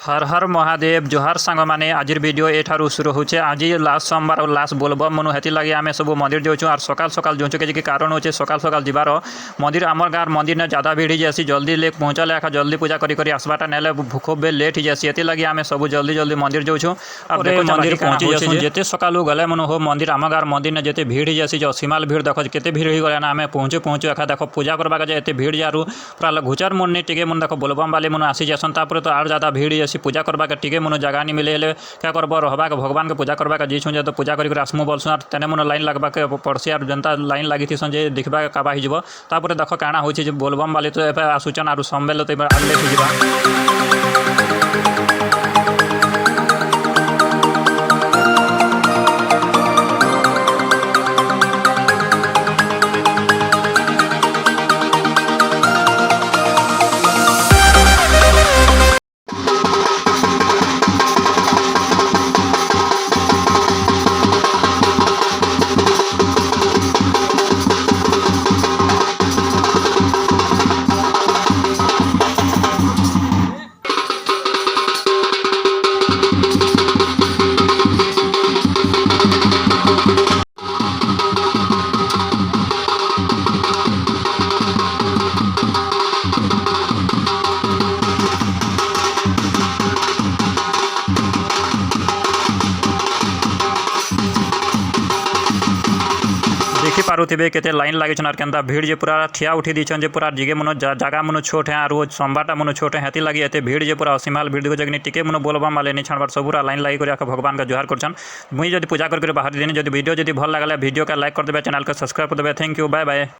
हर हर महादेव जोहार सांग मैंने आज भिडियो एठारू शुरू होचे। आज लास्ट सोमवार और लास्ट बोलबम मनु हेती लगे आम सब मंदिर जाऊँ और सकाल सकाल जाऊँ कि कारण होचे सकाल सकाल जीवार मंदिर आमर गाँव मंदिर ने ज़्यादा भीड़ जासी जल्दी ले पहुँचले एका जल्दी पूजा करी आसबाटा नेले खूब बेल लेट हो जासी ये लगे आम सब जल्दी जल्दी मंदिर जाऊँ और मंदिर पहुँची जासूँ जिते सकालू गले मन हो मंदिर आम गाँव मंदिर ने जिते भीड़ जासी जो सीमाल भीड़ देख के भीड़ हो गला आम पहुँचू पहुँचू एका देख पूजा करवा जाए भीड़ जारू पूरा घुचर मन नहीं टिके मन देख बोलबम वाले मन आसी जासन तापर तो और ज़्यादा भीड़ जासी पूजा करवा टिके मन जगह नहीं मिले हेले क्या करब रहबा भगवान के पूजा करवा जीछुँ जे तो पूजा कर आसमु बोलसुँ और तेने मन लाइन लगवा के पड़सी और जनता लाइन लगी थी जे देखा काबा हो देख काଣା हो बोलबम वाले तो ए आसुचन और सम्मेल तो आगे लेके देखी पारुथिबे केते लाइन लगे और केनता भीड़ जे पूरा ठिया उठी दीछन जे पूरा जिगे मन जगह मन छोट है और सोमवारटा मन छोट है हेती लगी एते भीड़ जे पूरा असीमाल भीड़ जगनी टिके मन बोलबम वाले नहीं छाड़बार सबूरा लाइन लगी कर भगवान का जोहार करछन मुई जदि पूजा कर बाहर दिन जदि वीडियो जदि भल लागले वीडियो का लाइक कर देबे चैनल के सब्सक्राइब कर देबे। Thank you bye bye.